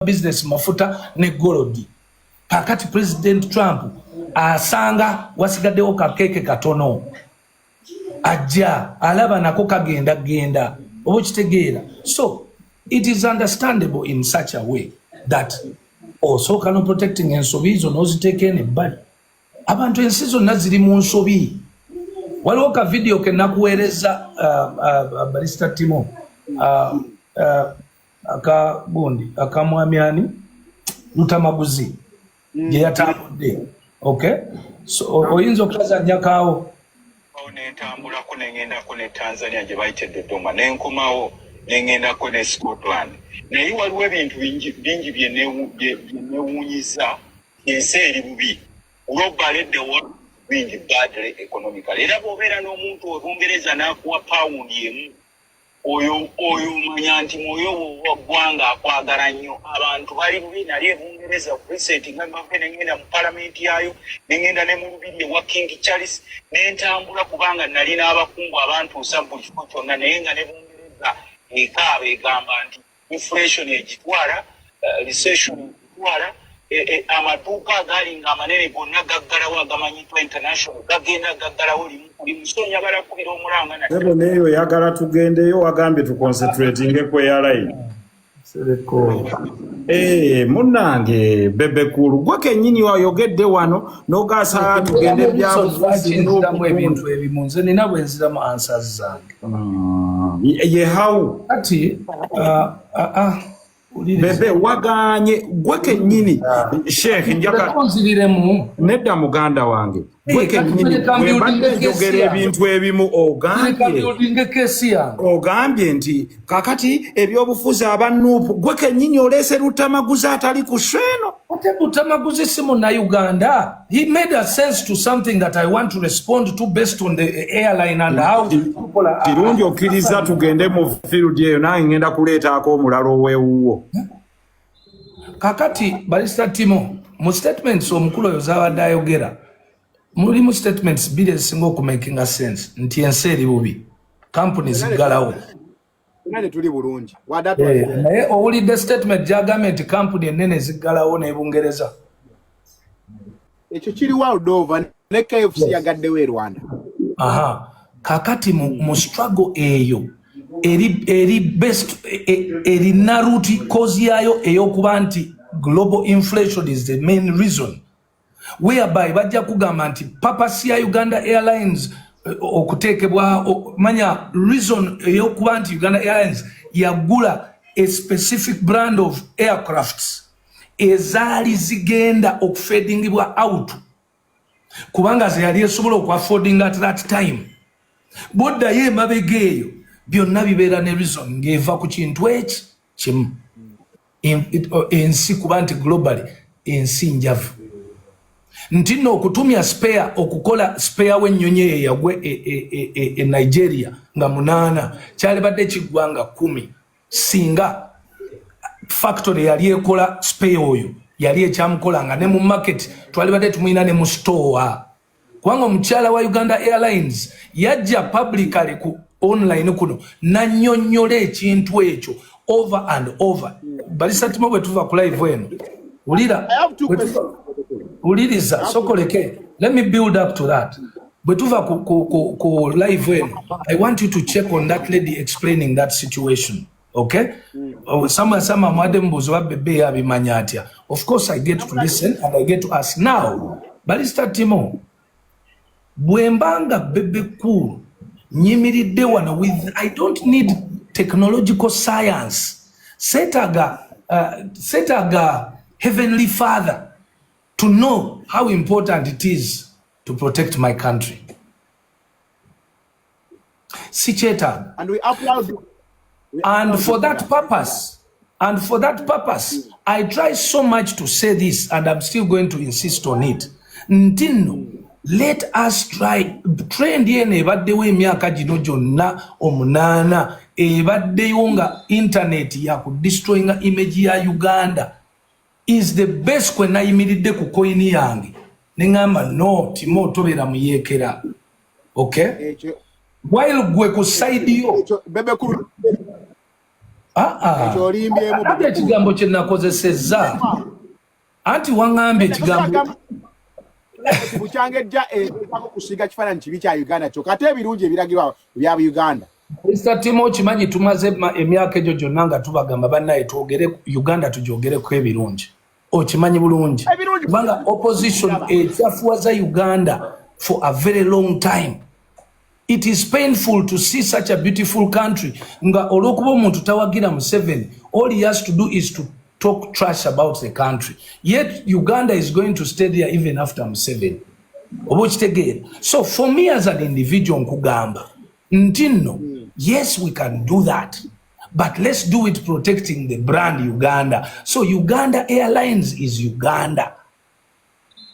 business mafuta ne gold. Kakati President Trump asanga wasigaddewo kakeke katono. Ajja alaba nako kagenda oba kitegeera. So it is understandable in such a way that also kano protecting ensobi zo noziteekene ebbali. Abantu ensi zonna ziri mu nsobi. Waliwo ka video ke nakuweereza Barista Timo akamwami ani Mutamaguzi gye yatambudde. Okay, so oyinza okutazanyakaawo nentambulako nengendako ne Tanzania gye bayite Dodoma nenkomawo nengendako ne Scotland naye waliwo ebintu bingi bye newunyiza ensi eri bubi globally the world bingi badly economically era bw'obeera n'omuntu Obungereza n'akuwa pound emu oyo manya nti mwoyo w'eggwanga akwagala nnyo abantu bali bubi nali Bungereza recent nga mbadde nengenda mu parliament yayo nengenda ne mu lubiri ewa King Charles nentambula kubanga nali n'abakungu abantuusa buli kifo kyonna naye nga ne Bungereza ekaaba egamba nti inflation egitwala recession egitwala amaduuka agali nga amanene gonna gaggalawo agamanyitwa international gagenda gaggalawo limusonya balakubira omulanga Bebe neyo yagala tugendeyo wagambye tuconcentratinge ku airline. Nsereko. Munnange Bebe kulu gwe kennyini wayogedde wano n'ogaasa tugende byabufuzi ebintu ebimu nze nina bwe nziramu answers zange. Ye how Ati Bebe waganye gwe kennyini Sheikh njaka nziremu nedda muganda wange gwe kennyini webadde njogera ebintu ebimu ogambye nti kakati ebyobufuzi abanuupu gwe kennyini oleese Lutamaguzi atali ku Sheno. Ate Lutamaguzi si Uganda. He made a sense to something that I want to respond to based on the airline and how people are. Kirungi okkiriza tugende mu field eyo nange ngenda kuleetaako omulala ow'ewuwo. Kakati Barista Timo mu statements omukulu oyo z'abadde ayogera mulimu statements bbiri ezisinga okumakinga sense nti ensi eri bubi company ziggalawo. Nane tuli bulungi. Naye owulidde statement gy'agambye nti company ennene ziggalawo ne Bungereza. Ekyo kiri world over ne KFC yagaddewo e Rwanda. Kakati mu struggle eyo eri best eri naruti cause yayo eyokuba nti global inflation is the main reason whereby bajja kugamba nti purpose ya Uganda Airlines okuteekebwa manya reason eyokuba nti Uganda Airlines yagula a specific brand of aircrafts ezaali zigenda okufadingibwa out kubanga ze yali esobola okuaffording at that time bodda ye mabega eyo byonna bibeera ne reason ng'eva ku kintu eki kimu ensi kuba nti globally ensi njavu nti nno okutumya spare okukola spare w'ennyonyi eyo yagwe e Nigeria nga 8 kyalibadde kiggwanga 10 singa factory yali ekola spare oyo yali ekyamukola nga ne mu market twalibadde tumuyina ne mu store kubanga omukyala wa Uganda Airlines yajja publicly ku online kuno nannyonnyola ekintu ekyo over and over. Barista Timo bwe tuva ku live eno uliriza sokoleke, let me build up to that. Bwe tuva ku live eno, I want you to check on that lady explaining that situation. Okay? Sama mwade mbuzi wa Bebe abimanya atya. Of course I get to listen and I get to ask. Now, Barista Timo, bwembanga Bebe cool nyimiridde wano with I don't need technological science. Setaga Heavenly Father to know how important it is to protect my country. Sicheta. And we applaud you. And for that purpose, I try so much to say this, and I'm still going to insist on it. Ntino, let us try. Trend yene ebaddewo emyaka gino gyonna omunana ebaddeyo nga internet ya ku destroying image ya Uganda is the best kwe nayimiridde ku coin yange. Nengamba no Timo tobera muyekera. Okay? While gwe ku side yo Bebe kulu ekyo olimbyemu nabye ekigambo kye nakozesezza anti waŋŋambye ekigambo bukyangejja ekako kusiiga kifaananyi kibi kya Uganda kyokka ate ebirungi ebiragirwa bya Uganda. Mr. Timo kimanyi tumaze emyaka egyo gyonna nga tubagamba bannaye twogere Uganda tugyogereko ebirungi okimanyi bulungi kubanga opposition ekyafuwaza Uganda for a very long time. It is painful to see such a beautiful country nga olwokuba omuntu tawagira Museveni, all he has to do is to talk trash about the country, yet Uganda is going to stay there even after Museveni. So for me as an individual nkugamba ntino, yes we can do that, but let's do it protecting the brand Uganda. So Uganda Airlines is Uganda.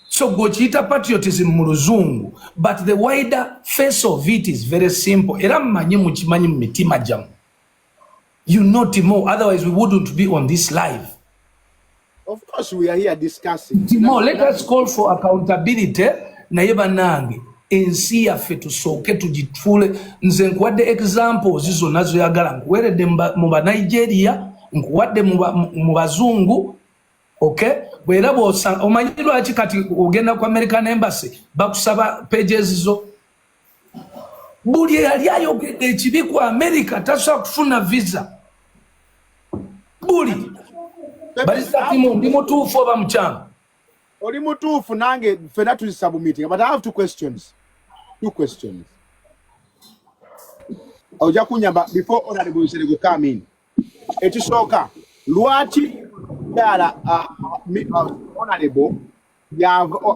So gochita patriotism mu luzungu, but the wider face of it is very simple. Era mmanyi mukimanyi mu mitima gyammwe. You know Timo, otherwise we wouldn't be on this live. Of course we are here discussing. Timo, let us call for accountability. Naye bannange ensi yaffe tusooke tugitule. Nze nkuwadde examples zonna zoyagala, nkuweeredde mu Banigeria, nkuwadde mu bazungu. Okay, bwera omanyi lwaki kati ogenda ku American Embassy bakusaba pages zo. Buli eyali ayogedde ekibi ku America tasobola kufuna visa. Buli balisa Timo ndi mutuufu oba mukyanga? Oli mutuufu nange ffenna tuzisaba meeting, but I have two questions. Ojja kunyamba before Honorable Nsereko come in. Ekisooka lwaki yala Honorable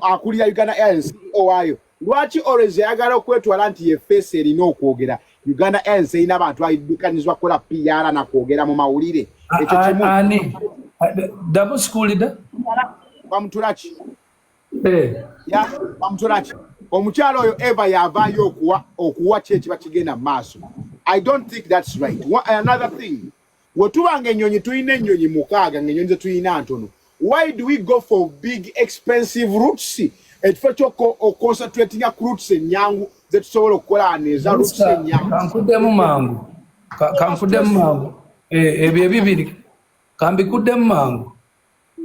akulira Uganda Airlines owayo lwaki always yagala okwetwala nti ye face erina okwogera Uganda Airlines erina abantu ayidukanizwa kola PR na kwogera mu mawulire ekyo kimu double school leader bamutulachi ya bamutulachi omukyalo oyo eva yavayo okuwa kyekiba kigenda maaso. I don't think that's right. Another thing, wetubanga ennyonyi tulina ennyonyi mukaaga ng'ennyonyi ze tulina ntono, why do we go for big expensive routes ekifo ky'oconcentratinga ku routes ennyangu ze tusobola okukola neza routes ennyangu? Kankuddemu mangu ebyo ebibiri kambikuddemu mangu.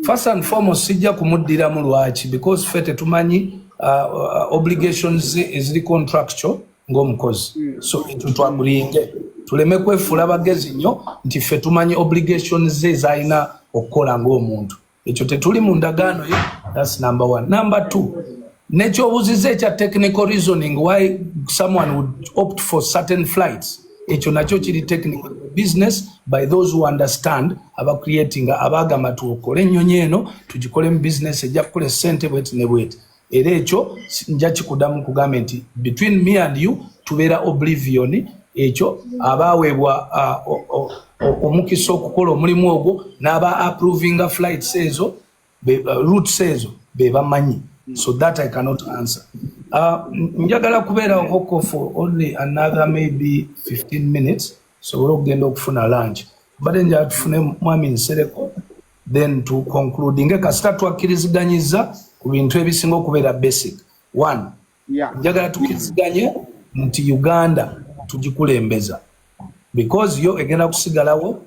First and foremost sijja kumuddiramu lwaki because ffe tetumanyi obligations eziri contractual ng'omukozi. So tutwamulinge tuleme kwefuula bagezi nnyo nti ffe tumanyi obligations ze zalina okukola ng'omuntu. Ekyo tetuli mu ndagaano ye. That's number one. Number two, nekyobuziza ekya technical reasoning why someone would opt for certain flights. Ekyo nakyo kiri technical business by those who understand about creating abagamba tukole ennyonyi eno tugikole mu business ejja kukola ssente bweti ne bweti. Era ekyo nja kikudamu kugambe nti between me and you tubeera oblivion ekyo abaweebwa omukisa okukola omulimu ogwo n'aba approvinga flights ezo routes ezo be bamanyi. So that I cannot answer. Njagala kubeera hoko for only another maybe 15 minutes so okugenda okufuna lunch but njagala tufune mwami Nsereko then to conclude nge kasita twakiriziganyiza ku bintu ebisinga okubeera basic. One, njagala tukiriziganye nti Uganda tugikulembeza because yo egenda kusigalawo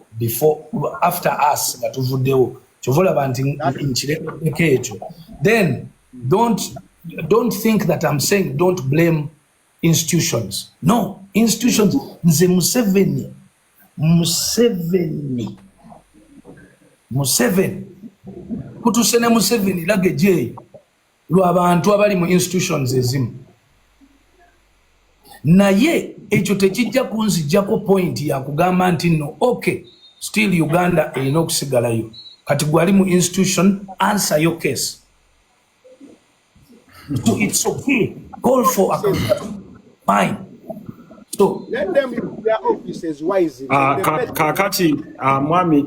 after us nga tuvuddewo kyovulaba nti nkirekedeko ekyo. Then don't think that I'm saying don't blame institutions. No, institutions nze Museveni kutusene Museveni lage je lw'abantu abali mu institutions ezimu naye ekyo tekijja kunzijjako point ya kugamba nti no okay still Uganda erina okusigalayo kati gwali mu institution answer your case. So it's okay. Call for accountability. Fine. So let them use their offices wisely. Kakati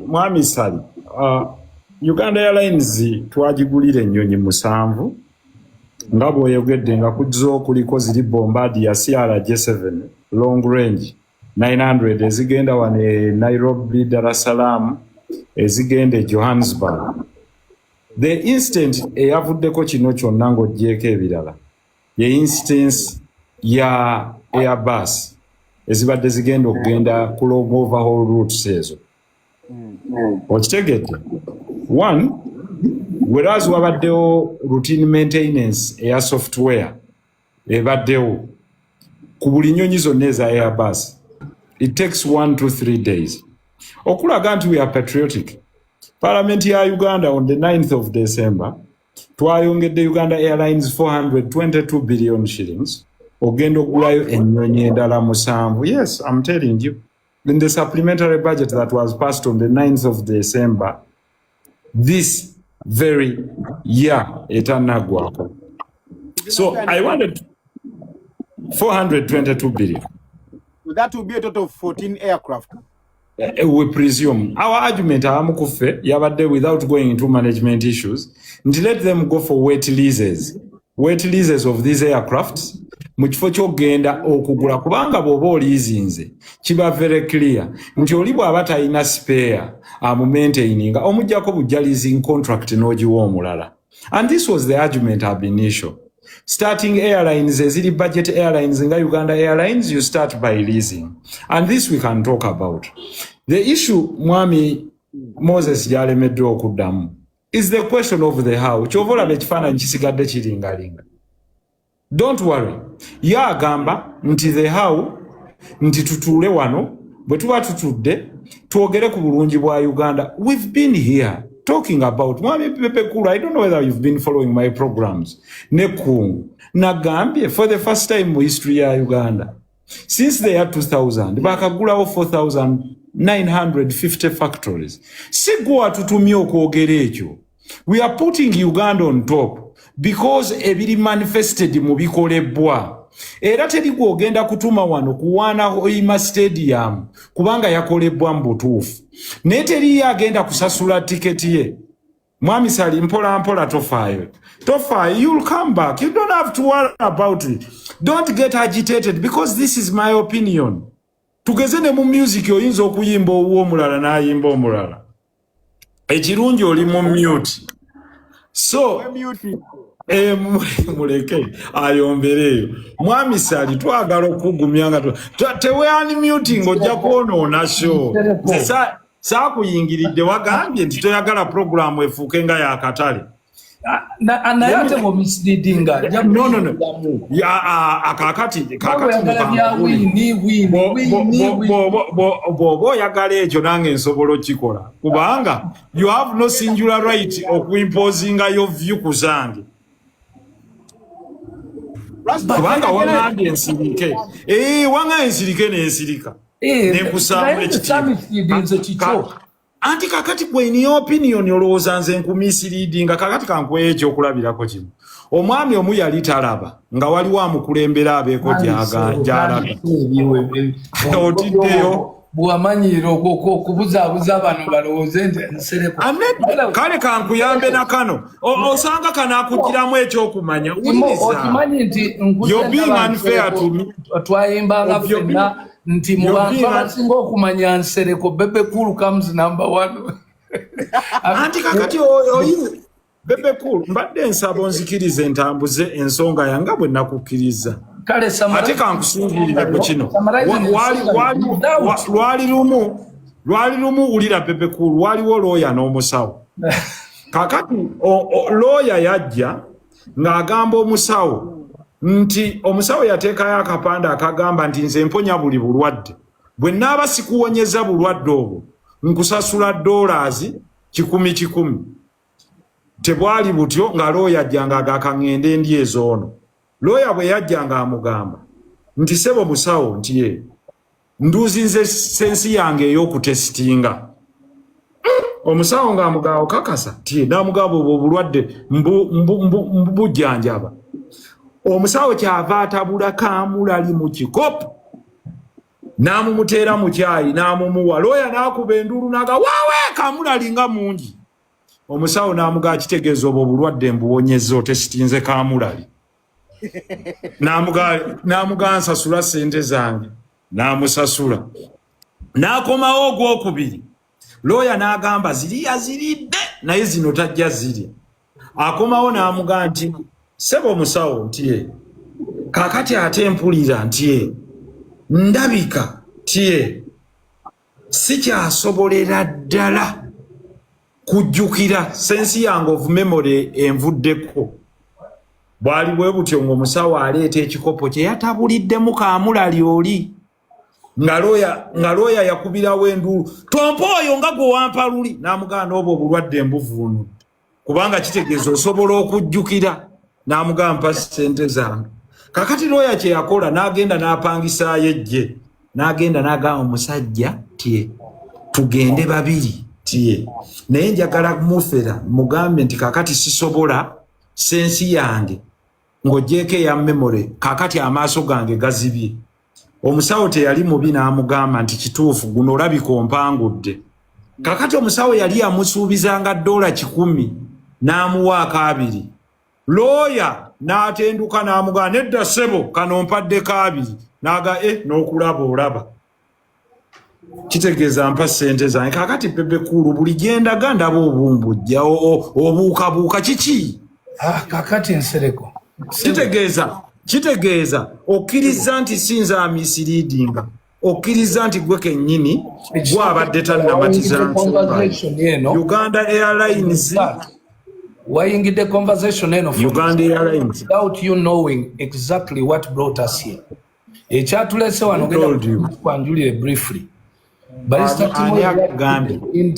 mwami Sali Uganda Airlines twagigulira ennyonyi 7 nga bw'oyogedde nga kuzzo kuliko ziri Bombardier CRJ7 long range 900 ezigenda wane Nairobi, Dar es Salaam, ezigenda Johannesburg. The instant eyavuddeko kino kyonna ng'oggyeko ebirala ye instance ya Airbus ezibadde zigenda okugenda ku long overhaul routes ezo okitegedde. One, whereas wabaddewo routine maintenance eya software ebaddewo ku buli nnyonyi zonna eza Airbus, it takes 1 to 3 days. Okulaga nti we are patriotic. Parliament ya Uganda on the 9th of December twayongedde Uganda Airlines 422 billion shillings ogenda okugulayo ennyonyi endala 7. Yes, I'm telling you. In the supplementary budget that was passed on the 9th of December, this very year, etanagwako. So I wanted 422 billion. So that will be a total of 14 aircraft. We presume. Our argument amukufe yabadde without going into management issues, nti let them go for wet leases. Wet leases of these aircrafts. Mukifo kyogenda okugula kubanga bw'oba oliizinze kiba very clear nti oli bw'aba talina spare amumaintaininga omuggyako bujja leasing contract n'ogiwa omulala. And this was the argument ab initio. Starting airlines eziri budget airlines nga Uganda Airlines, you start by leasing. And this we can talk about. The issue mwami Moses yalemeddwa okuddamu is the question of the how. Kyova olaba ekifaananyi kisigadde kiringalinga. Don't worry. Ya agamba nti the how nti tutuule wano bwe tuba tutudde twogere ku bulungi bwa Uganda. We've been here talking about mwami Bebe Kulu. I don't know whether you've been following my programs. Nekungu nagambye for the first time in history ya Uganda since the year 2000 bakagulawo 4,950 factories. Sigwa tutumye okwogera ekyo. We are putting Uganda on top because ebiri manifested mu bikolebwa. Era teri gwogenda kutuma wano kuwaana Hoima Stadium kubanga yakolebwa mu butuufu. Ne teri agenda kusasula tiketi ye. Mwami Sali mpola mpola tofaayo. Tofaayo, you'll come back. You don't have to worry about it. Don't get agitated because this is my opinion. Tugeze ne mu music oyinza okuyimba owuwo omulala n'ayimba omulala. Ekirungi oli mu mute. So, muleke ayombereyo. Mwami Sali twagala okugumya nga teweani muting ojja kwonoona show. Saakuyingiridde wagambye nti toyagala programu efuuke nga yakatale. Naye ate mu misleadinga. No. Kakati bw'oba oyagala ekyo nange nsobola okikola kubanga you have no singular right okuimposinga your view ku zange. Kubanga wangambye ensirike. Wanga ensirike n'ensirika. Nenkusaamu ekitiibwa. Anti kakati gwe ni opinion olowooza nze nkumisiriidinga kakati kankuweyo ekyokulabirako kimu. Omwami omu yali talaba nga waliwo amukulembera abeeko gy'alaga. Otiddeyo bw'amanyira okubuzaabuza bano balowooze nti Nsereko. Kale kankuyambe na kano. Osanga kanaakugiramu ekyokumanya. Okimanyi nti you're being unfair to me. Twayimbanga ffenna nti mu bantu abasinga okumanya Nsereko Bebe Kulu comes number 1. Anti kakati Bebe Kulu mbadde nsaba onzikirize entambuze ensonga yange bwe nakukkiriza. Ate kankusingiirira ku kino. Lwali lumu wulira Bebe Kulu waliwo looya n'omusawo. Kakati looya yajja ng'agamba omusawo nti omusawo yateekayo akapande akagamba nti nze mponya buli bulwadde. Bwe naaba sikuwonyeza bulwadde obwo nkusasula $1,000. Tebwali butyo nga looya ajjanga agakaŋŋende endi ezoono. Looya bwe yajjanga amugamba nti sebo musawo nti ye nduuzinze sensi yange ey'okutesitinga. Omusawo ng'amugamba okakasa ti n'amugamba obwo obulwadde mbubujjanjaba. Omusawo kyava atabula kaamulali mu kikopo n'amumuteera mu kyayi n'amumuwa. Looya n'akuba enduulu n'aga waawe kaamulali nga mungi. Omusawo n'amugaa kitegeeza obwo obulwadde mbuwonyezza otesitinze kaamulali. N'amugaa nsasula ssente zange n'amusasula. N'akomawo ogwokubiri. Looya n'agamba ziriya ziridde naye zino tajja zirya. Akomawo n'amugaa nti sebo musawo nti ye kakati ate mpulira nti ye ndabika nti ye sikyasobolera ddala kujjukira sensi yange of memory envuddeko bwali bwe butyo ng'omusawo aleeta ekikopo kye yatabuliddemu kaamulali oli nga looya yakubirawo enduulu tompa oyo nga gwe wampa luli n'amugamba obwo obulwadde mbuvuunudde kubanga kitegeeza osobola okujjukira n'amugamba ssente zange kakati looya kye yakola n'agenda n'apangisaayo ejje n'agenda n'agamba omusajja tye tugende babiri tye naye njagala mufera mugambe nti kakati sisobola sensi yange ng'oggyeko eya memore kakati amaaso gange gazibye omusawo teyali mubi n'amugamba nti kituufu guno olabika ompangudde kakati omusawo yali amusuubizanga $100 n'amuwaako 2 looya n'atenduka n'amugamba nedda ssebo kano mpaddeko 2 n'aga n'okulaba olaba kitegeeza mpa ssente zange kakati Bebe Cool buli gyendaga ndaba obumbujja obuukabuuka kiki kakati Nsereko kitegeeza okkiriza nti sinza amisiriidinga okkiriza nti gwe kennyini gwabadde tannamatiza nsonga Uganda Airlines wayingidde conversation eno Uganda Airlines without you knowing exactly what brought us here ekyatulese wano kwanjulire briefly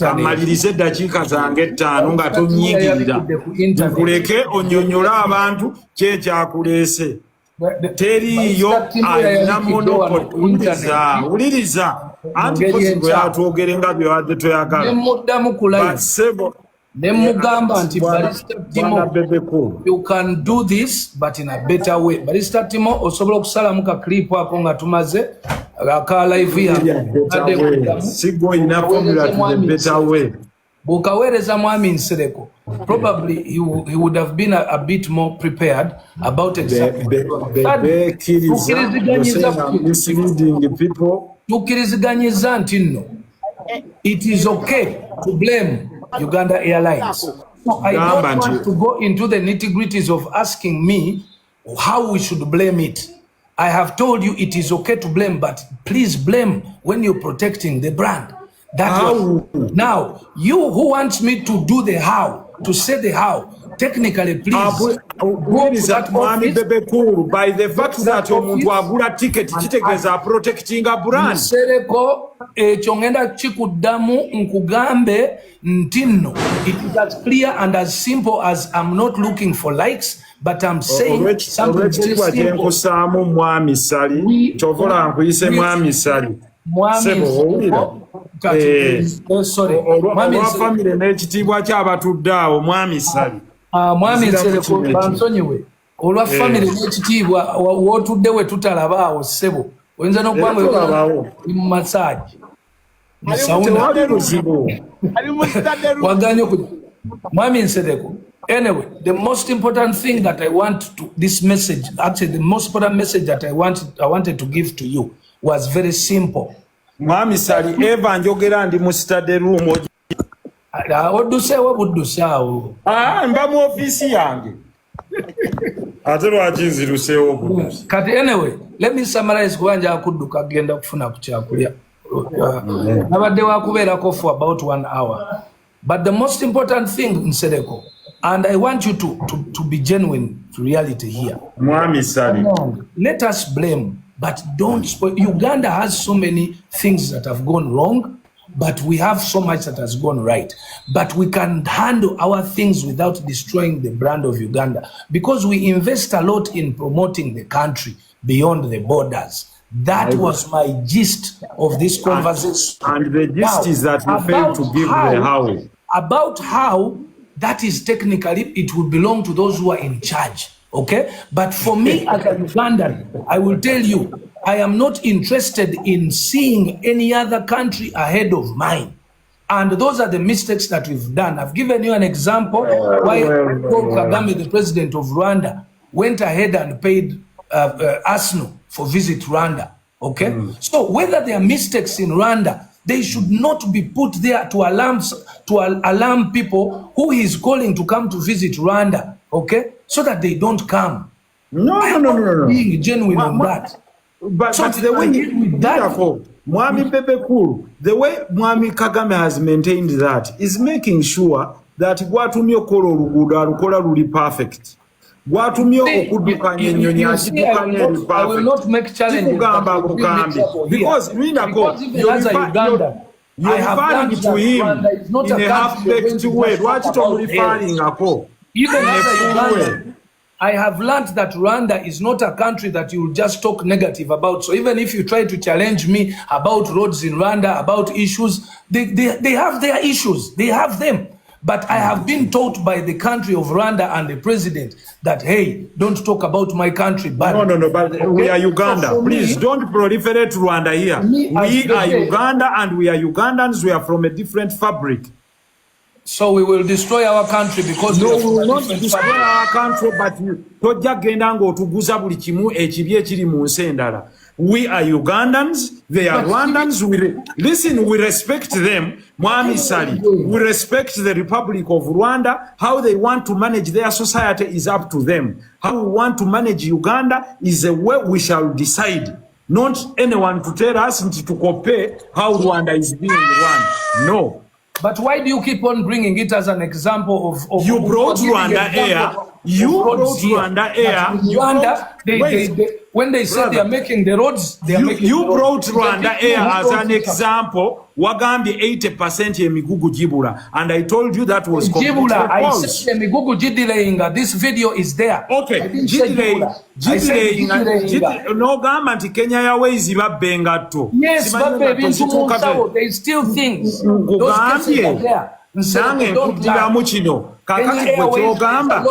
amalirize eddakiika zange 5 nga tonyingirira nkuleke onyonyola abantu kyekyakuleese teriiyo alina monopoli wuliriza anti posigo yatwogere nga byewadde toyagala nemugamba nti Barrister Timo, you can do this but in a better way. Barrister Timo osobola okusalamu ka clip ako nga tumaze aka live ya sigo ina formula to the better way. Bukawereza mwami Nsereko, probably he would have been a bit more prepared about exactly tukiriziganyiza nti nno it is okay to blame Uganda Airlines. So I don't want to go into the nitty-gritties of asking me how we should blame it. I have told you it is okay to blame, but please blame when you're protecting the brand. Now, you who wants me to do the how, to say the how, technically, please go to that office. Bebe Cool, by the fact that omuntu agula ticket kitegeza protecting a brand. Nsereko chongenda chikudamu nkugambe ntino. It is as clear and as simple as I'm not looking for likes, but I'm saying something very simple. Mwami Sali, chovola nkuyise Mwami Sali. Sorry. Mwami family n'ekitiibwa ky'abatuddeawo Mwami Sali. Mwami Nsereko bansonyiwe olwa family n'ekitiibwa wotudde we tutalabaawo ssebo oyinza n'okubanga mu massage waganye okuja Mwami Nsereko. Anyway, the most important thing that I want to this message, actually the most important message that I wanted to give to you was very simple. Mwami Sali eva njogera ndi mu study room odduseewo budduseawo mba mu office yange ate lwaki nziruseewo buddusi kati anyway let me summarize kubanja akudduka agenda kufuna ku kyakulya nabadde wakubeerako for about 1 hour, but the most important thing Nsereko, and I want you to be genuine to reality here. Mwami Sali, let us blame, but don't spoil. Uganda has so many things that have gone wrong, but we have so much that has gone right. But we can handle our things without destroying the brand of Uganda, because we invest a lot in promoting the country beyond the borders. That was my gist of this conversation. And the gist is that you failed to give the how. About how, that is technically, it would belong to those who are in charge. Okay? But for me as a Ugandan, I will tell you, I am not interested in seeing any other country ahead of mine. And those are the mistakes that we've done. I've given you an example why Paul Kagame, the president of Rwanda, went ahead and paid Arsenal for Visit Rwanda. Okay? So whether there are mistakes in Rwanda, they should not be put there to alarm people who he is calling to come to visit Rwanda. Okay? So that they don't come. No. Being genuine on that. But the way Mwami Bebe Cool, the way Mwami Kagame has maintained that is making sure that gwatumye okola oluguudo alukola luli perfect. Gwatumye okuddukanya ennyonyi agidukanya eri perfect. Kikugamba bugambi. Because Uganda, you're referring to him in a half-baked way. Lwaki tomureferring ako? Even as a Uganda, I have learned that Rwanda is not a country that you will just talk negative about. So even if you try to challenge me about roads in Rwanda, about issues, they have their issues. They have them. But I have been taught by the country of Rwanda and the president that, hey, don't talk about my country. But no, but we are Uganda. So please don't proliferate Rwanda here. We are Uganda and we are Ugandans. We are from a different fabric. So we will destroy our country because no, we will not destroy our country, but we are Ugandans, they are Rwandans. Listen, we respect them. Mwami Sali, we respect the Republic of Rwanda. How they want to manage their society is up to them. How we want to manage Uganda is a way we shall decide. Not anyone to tell us to compare how Rwanda is being run. No. But why do you keep on bringing it as an example of you brought Rwanda Air? You brought Rwanda Air. Rwanda, when they say they are making the roads, they are making you brought Rwanda Air as an example. Wagambi 80% emigugu jibula, and I told you that was completely false. I said emigugu jidilayinga. This video is there. Okay, jidilayinga. No government Kenya Airways babbenga to. Yes, but there is still things. Those cases are there. Nange nkudira mu kino kakati gwe kyogamba a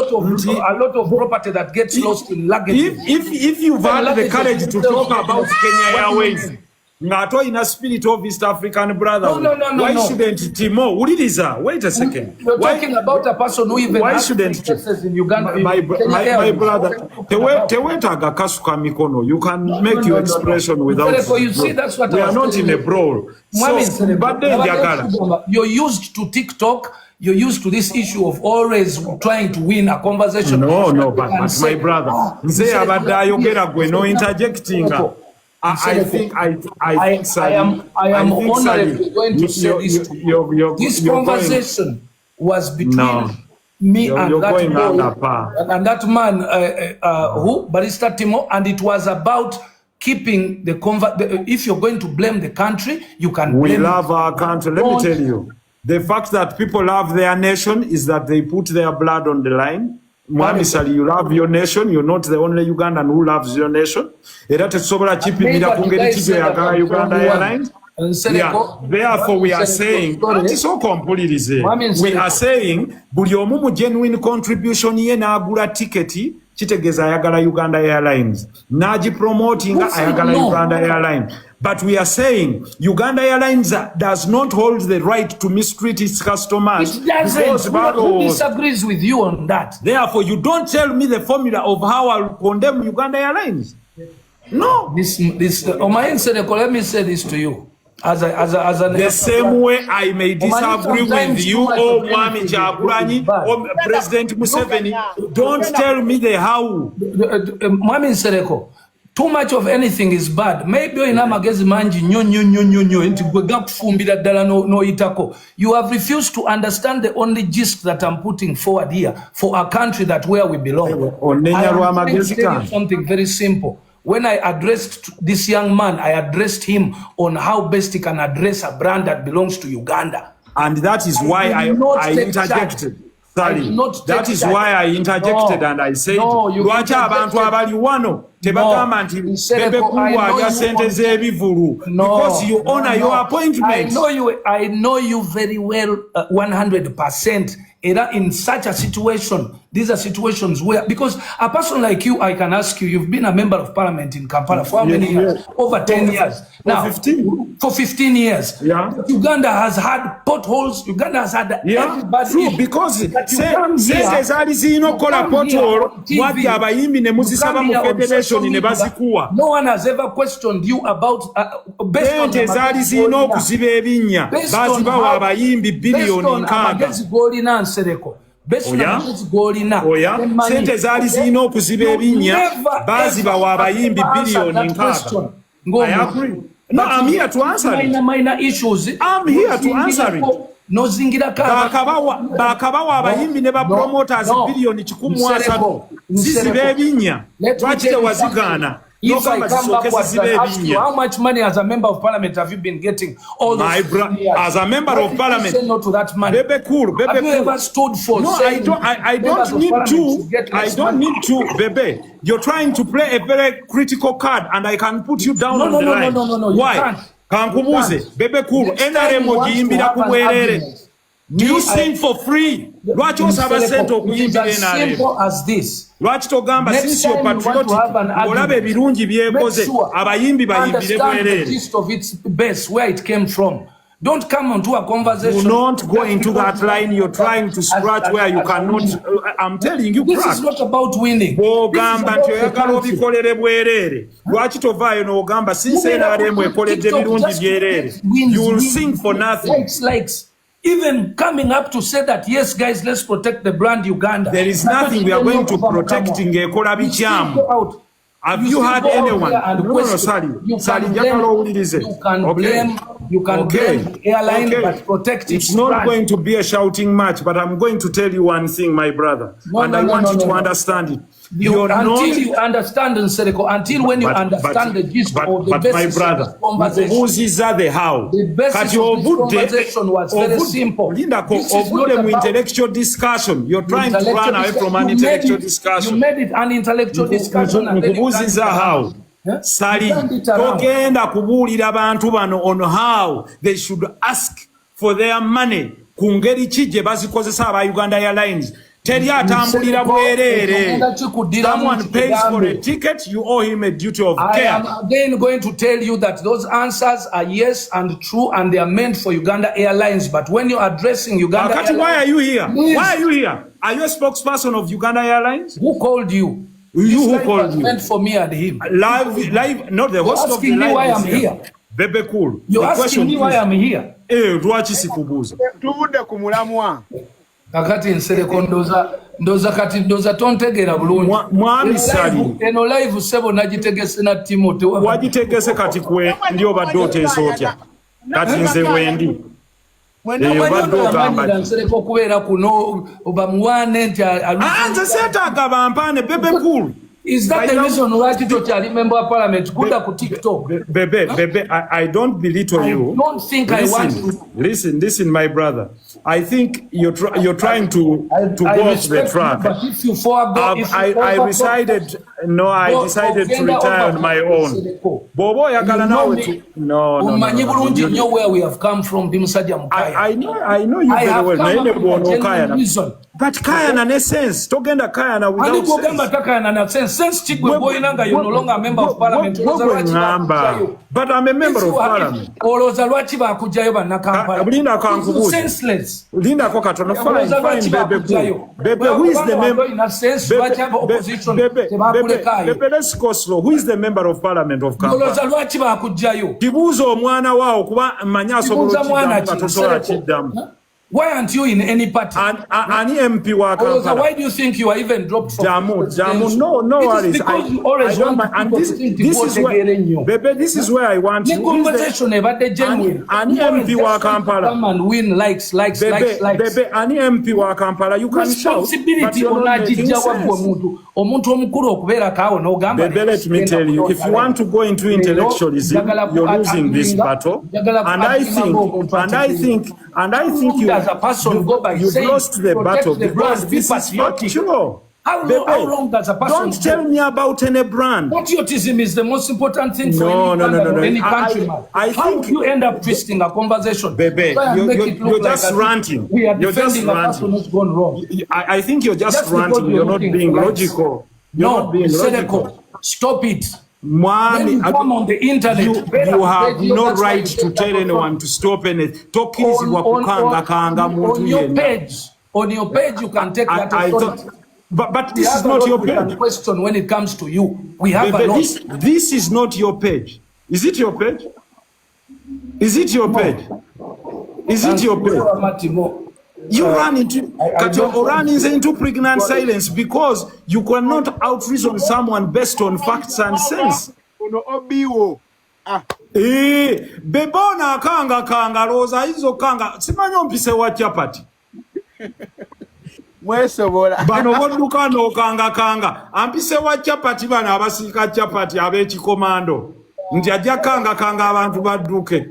lot of property that gets lost in luggage. If you've had the courage to talk about Kenya Airways ngato ina spirit of East African brother, no, why shouldn't Timo Uliriza? Wait a second. You're talking about a person who even why shouldn't cases in Uganda? My brother, tewetaga kasuka mikono. You can make your expression without. So you see, that's what we are not in a brawl. So, but then you're used to TikTok. You're used to this issue of always trying to win a conversation. No, but my brother, Nze abadde ayogera gwe no interjecting. I think I am honorably going to say this to you. This conversation was between me and that boy and that man who Barrister Timo, and it was about keeping the if you're going to blame the country, you can blame. We love our country. Let me tell you, the fact that people love their nation is that they put their blood on the line. Mwami Sali, you love your nation. You're not the only Ugandan who loves your nation. Uganda Airlines. Yeah. Therefore, we are saying, it's so completely. We are saying, buli omu genuine contribution ye n'agula tiketi kitegeza ayagala Uganda Airlines. Naji promoting ayagala Uganda Airlines. But we are saying Uganda Airlines does not hold the right to mistreat its customers. It doesn't. Who disagrees with you on that? Therefore, you don't tell me the formula of how I'll condemn Uganda Airlines. No. Ensonga, let me say this to you. The same way I may disagree with you or Mwami Kyagulanyi or President Museveni, don't tell me the how. Mwami Nsereko, too much of anything is bad. Maybe in amagezi manji no itako. You have refused to understand the only gist that I'm putting forward here for a country that where we belong. I am tell you something very simple. When I addressed this young man, I addressed him on how best he can address a brand that belongs to Uganda. And that is why I interjected. Sorry. That is why I interjected and I said, Lwaki abantu abali wano tebagamba nti Bebe kuwa sente z'ebivulu because you honor your appointment. I know you very well 100%. In such a situation, these are situations where, because a person like you, I can ask you, you've been a member of parliament in Kampala for how many years? Over 10 years. Now, 15. For 15 years. Yeah. Uganda has had potholes. Uganda has had everybody. True, because no one has ever questioned you about based on Nsereko. Sente zaali zirina okuziba ebinnya bazibawa abayimbi biliyoni nkaaga. No, I'm here to answer it. Minor issues. I'm here to answer it. No zingira bakabawa abayimbi ne ba promoters billion 13 zizibe ebinya lwaki tewazigaana If I come backwards and ask you, how much money as a member of parliament have you been getting all those years? As a member of parliament, say no to that money. Bebe cool, Bebe have you cool. ever stood for? No, I don't need to. I don't need to, Bebe. You're trying to play a very critical card, and I can put you down on the line. No. Why? Kankubuze, Bebe cool. NRM ojiimbira ku bwerere. Do you sing for free? Lwaki osaba sente okuyimbira NRM? Simple as this. Lwaki togamba since you're patriotic olaba ebirungi byekoze abayimbi bayimbire bwerere? The gist of its base, where it came from. Don't come onto a conversation. Do not go into that line. You're trying to scratch where you cannot. I'm telling you, this is not about winning. Ogamba nti oyagala obikolere bwerere. Lwaki tovaayo n'ogamba since NRM ekoledde ebirungi byerere? You will sing for nothing. Likes. Even coming up to say that, yes, guys, let's protect the brand Uganda. There is nothing we are going to protect in Ekola Bicham. Have you had anyone? No, sorry. You can blame Airlines, but protect it's not brand. going to be a shouting match, but I'm going to tell you one thing, my brother. I want you to understand it. You understand Nsereko, until when you understand the gist of the basis my brother, of this conversation. The how. The basis of this conversation was very simple. This is not an intellectual discussion. You're trying to run away from an intellectual discussion. You made it an intellectual discussion. And then you how. Sali, togenda kubuulira abantu bano on how they should ask for their money ku ngeri ki gye bazikozesa aba Uganda Airlines. Teri atambulira bwerere. Someone pays for a ticket, you owe him a duty of care. I am again going to tell you that those answers are yes and true, and they are meant for Uganda Airlines. But when you're addressing Uganda Airlines... Why are you here? Please. Why are you here? Are you a spokesperson of Uganda Airlines? Who called you? Who called you? Meant for me and him. Live, not the host of the live. Asking me why I'm here. Bebe cool. You're asking me why I'm here. Lwaki sikubuuza. Tuvudde ku mulamwa. Kakati Nsereko ndoza kati ndoza tontegera bulungi. Mwami Sali. Eno live sebo nagitegese na Timothy. Wagitegese kati kwe ndio badde oteesa otya. Kati nze wendi. Nsereko kubeera kuno obamuwane nti nze seetaaga bampaane Bebe cool. Is that the reason why you member of parliament kuda ku TikTok? Bebe, I don't belittle you. I don't think I want to. Listen, my brother. I think you're trying to go off the track. But if you forego, I decided to retire on my own. Bobo yakala nawe no. Umanyi bulungi nnyo where we have come from bimusajja mukaya. I know you very well. Naine bwono kaya. But kaya na essence. Togenda kaya na without sense. Gamba takaya na sense. Sense chigwe boyinanga you're no longer a member of parliament. But I'm a member of parliament. Oloza lwaki bakujayo bannakampala. Linda kankubuuza. Senseless. Linda ko katono fine Bebe, who is the member? Bebe, let's go slow. Who is the member of parliament of Kampala? Oloza lwaki bakujayo. Kibuuza omwana waawo kuba manya asobola okiddamu. Why aren't you in any party? Ani MP wa Kampala. Why do you think you are even dropped from Jamu, no worries. Because you always want people to think Bebe, this is where I want you. The conversation about the genuine. Ani MP wa Kampala. Come and win likes. Bebe, ani MP wa Kampala. You can shout. Responsibility onajijja wabwe omuntu omukulu okubeera kaawo n'ogamba. Bebe, let me tell you, if you want to go into intellectualism, you're losing this battle. And I think you as a person you've lost the battle because this is factual. How long does a person don't tell me about any brand. Patriotism is the most important thing for any country. How do you end up twisting a conversation? Bebe, you're just ranting. You're just ranting. I think you're just ranting. You're not being logical. No, Nsereko, stop it. When you come on the internet, you have no right to tell anyone to stop anything. On your page, you can take that authority. But this is not your page. Question when it comes to you, we have a lot. This is not your page. Is it your page? Is it your page? Is it your page? You run into pregnant silence because you cannot out-reason someone based on facts and sense. Bebona akanga loza izo kanga simanyo mpise wa chapati mwesobola bano bodduka n'okanga ampise wa chapati bano abasika chapati ab'ekikomando nti ajja kanga abantu badduke.